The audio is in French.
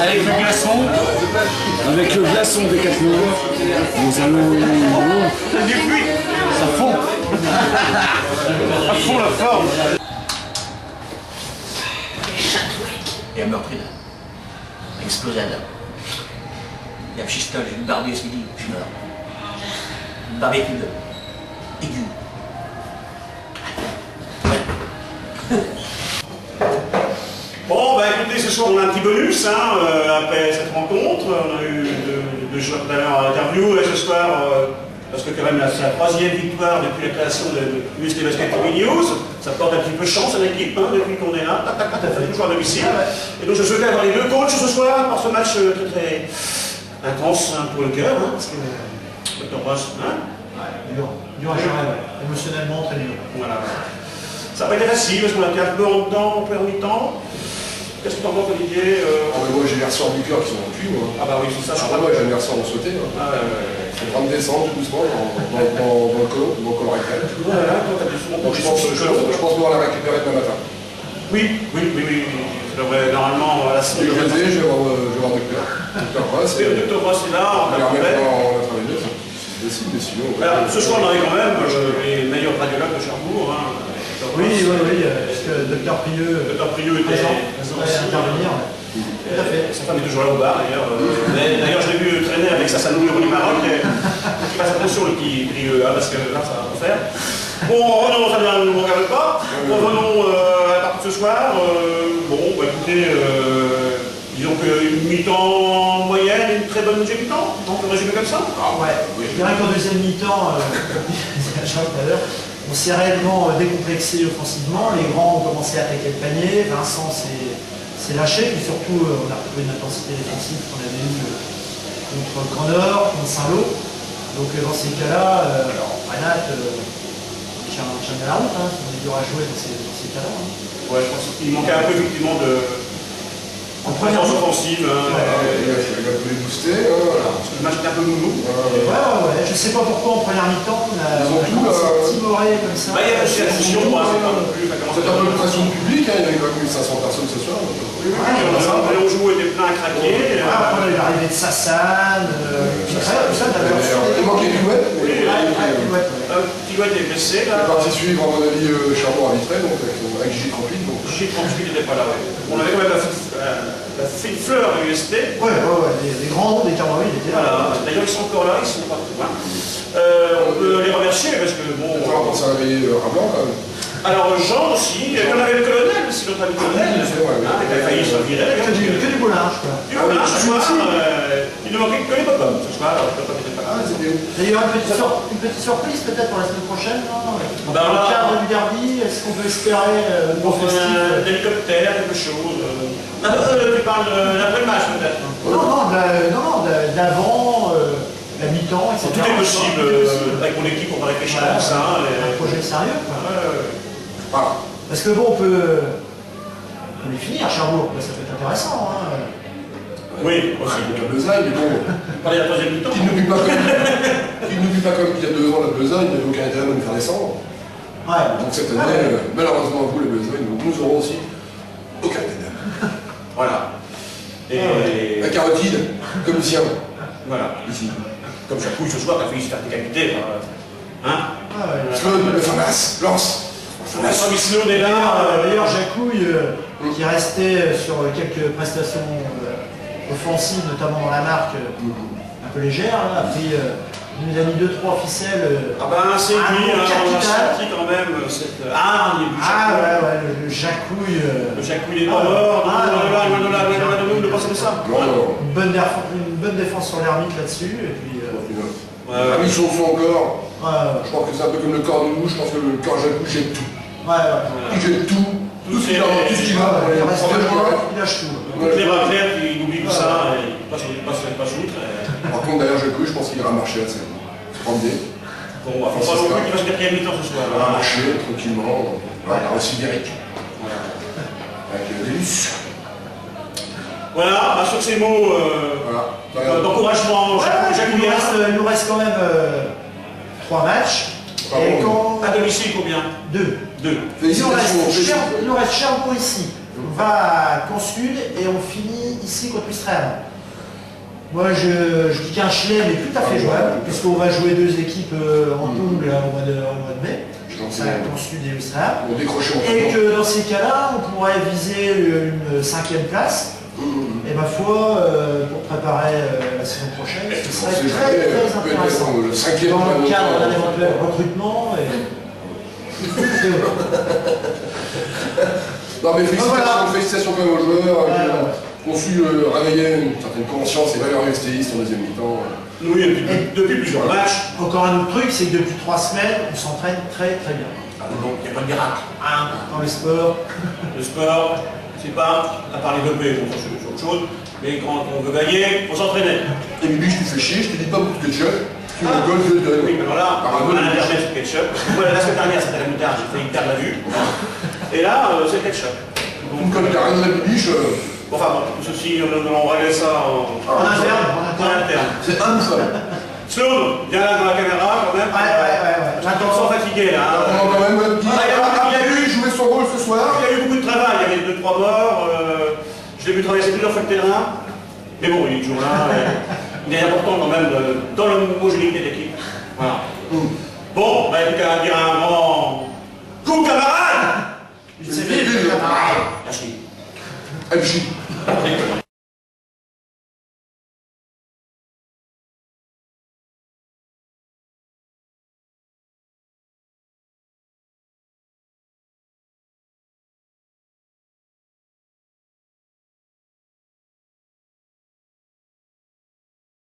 Avec le glaçon. Avec le glaçon des 4 mots, nous allons... Du pluie. Ça fond. À fond la forme. Et un meurtrier. Explosade. Il y a un schistole, j'ai une barbie ce midi, je meurs. Une barbitude. Aiguë. Bon, bah écoutez, ce soir on a un petit bonus, hein, après cette rencontre. On a eu deux joueurs tout à l'heure à l'interview, et ce soir, parce que quand même c'est la 3e victoire depuis la création de UST Basket TV News, ça porte un petit peu chance à l'équipe, hein, depuis qu'on est là, toujours à domicile. Et donc je souhaitais avoir les deux coachs ce soir pour ce match très intense, hein, pour le cœur, hein, parce que Dr Ross, hein, Dur à gérer, émotionnellement très dur. voilà. Ça n'a pas été facile parce qu'on a été un peu en dedans, en première mi-temps. Qu'est-ce que t'en penses, Olivier Moi j'ai les ressorts du cœur qui sont en cul, moi. Ah bah oui, c'est ça. Moi j'ai les ressorts en sauté. C'est en train de descendre tout doucement dans le col rectal. Voilà, toi t'as des souvent Donc je pense pouvoir la récupérer demain matin. Oui. Ça devrait normalement à la Je vais voir docteur. Docteur Ross est là, on va a remettre en intraveineuse. C'est possible, mais sinon... Alors, ce soir on avait quand même les meilleurs radiologues de Cherbourg. Hein. Oui, parce que Dr Prieux était présent aussi. intervenir. Tout à fait. Sa femme est toujours là au bar d'ailleurs. D'ailleurs, je l'ai vu traîner avec sa sanouille au Maroc. Il fasse attention le petit Prieux, parce que là ça va pas faire. Bon, revenons, ça ne nous regarde pas. Revenons à la partie de ce soir. Bon, bah écoutez, disons qu'une mi-temps moyenne, une très bonne deuxième mi-temps. On peut résumer comme ça. Je dirais qu'en deuxième mi-temps, tout à l'heure, on s'est réellement décomplexé offensivement. Les grands ont commencé à attaquer le panier. Vincent s'est lâché, puis surtout on a retrouvé une intensité défensive qu'on avait eue contre Grand Nord, contre Saint-Lô. Donc dans ces cas-là, Renat tient bien la route, hein, on est dur à jouer dans ces cas-là. Hein. Ouais, je pense qu'il manquait un peu effectivement de présence offensive. Il a voulu booster. Parce que le match était un peu mounou. Ouais. Je sais pas pourquoi en première mi-temps on a commencé à timorer comme ça. Il y a aussi la session, c'est pas non plus. C'est un peu de pression publique, il y avait quand même 1500 personnes ce soir. On joue était plein à craquer. Après on a eu l'arrivée de Sassane, tout ça d'ailleurs. Il manquait Pilouette. Pilouette est blessé là. Il est parti suivre, à mon avis, Cherbourg à Vitré, donc avec J38. J38 n'était pas là, ouais. On avait quand même la fine fleur de UST. Ouais, les grands noms des Carbois, ils étaient là. D'ailleurs, ils sont encore là, ils sont pas tout loin. On peut les remercier parce que bon. On va penser à réveiller Rablan quand même. Alors Jean aussi, on avait le colonel aussi, notre ami colonel, qui a failli se virer. Que du boulage, quoi. Du boulage ce soir, il ne manquait que les pommes ce soir, alors le pop n'était pas là. D'ailleurs, une petite surprise peut-être pour la semaine prochaine, non Dans le cadre du derby, est-ce qu'on peut espérer un hélicoptère, quelque chose tu parles d'après le match peut-être? Non, d'avant, la mi-temps, etc. Tout est possible, avec mon équipe on va réfléchir à ça. Un projet sérieux, quoi. Parce que bon, on peut les finir, Cherbourg, ça peut être intéressant. Hein. Oui, aussi. Avec la besaille, mais bon. Parler de la troisième mi-temps. Qu'il n'oublie pas comme il y a 2 ans la besaille, il n'avait aucun intérêt de nous faire descendre. Donc cette année, malheureusement vous les besognes, nous aurons aussi aucun intérêt. Voilà. Et la carotide, comme le sien. Voilà, ici. Comme Jacouille ce soir, t'as failli se faire décapiter. Hein Le Famas, lance. On est là. D'ailleurs, Jacouille, qui restait sur quelques prestations offensives, notamment dans la marque un peu légère, a pris, il nous a mis 2-3 ficelles. Ah ben c'est lui, on a senti quand même cette hargne du Jacouille. Le Jacouille. Le Jacouille est pas mort, ne pensez pas ça. Une bonne défense sur l'ermite là-dessus, et puis... Ils sont encore. Je crois que c'est un peu comme le corps de nous, je pense que le corps Jacouille jette tout. Il jette tout ce qu'il a. Il lâche tout. Toutes les raclères qui oublient tout ça, et pas outre. Par contre, derrière Jacouille, je pense qu'il ira marcher à scène. Se promener. Bon, il faut pas non plus qu'il fasse quatrième mi-temps ce soir. Il va marcher tranquillement. Voilà, aussi Derek. Avec Délus. Voilà, sur ces mots d'encouragement, il nous reste quand même 3 matchs. Et quand... À domicile combien? 2. Félicitations. Il nous reste Cherbourg ici. On va à Consud et on finit ici contre Ouistreham. Moi je dis qu'un chelem est tout à fait jouable, puisqu'on va jouer deux équipes en double au mois de mai. Ça, Consud et Ouistreham. Et que dans ces cas-là, on pourrait viser une 5e place. Et ma foi, pour préparer la saison prochaine, ce serait très intéressant. Dans le cadre d'un éventuel recrutement. Non mais félicitations quand même aux joueurs qui ont su réveiller une certaine conscience et valeur STI en deuxième mi-temps. Oui, depuis plusieurs matchs. Encore un autre truc, c'est que depuis 3 semaines, on s'entraîne très très bien. Donc il n'y a pas de miracle. Dans le sport. Le sport, c'est pas, à part les dopés, bon, c'est autre chose, mais quand on veut gagner, il faut s'entraîner. Et Bibi, tu fais chier, je te dis pas beaucoup de ketchup. Tu me gueules, je te donne. Oui, mais alors là, on a l'internet sur ketchup. Voilà, la semaine dernière, c'était la moutarde, j'ai failli perdre la vue. Et là, c'est ketchup. Donc, comme t'as rien de la bibiche. Enfin bon, tout ceci, on réglait ça en interne. C'est un seul. Sloan, viens là dans la caméra quand même. Ouais. J'entends sans fatigué là. On a quand même un petit. Il a vu jouer son rôle ce soir. Il y a eu beaucoup de travail, il y avait 2-3 morts. Je l'ai vu travailler plusieurs fois le terrain. Mais bon, il est toujours là. Il est important quand même dans l'homogénéité d'équipe. Voilà. Bon, bah il n'y a qu'à dire un grand coup camarade. C'est bien, camarade. Merci. FJ.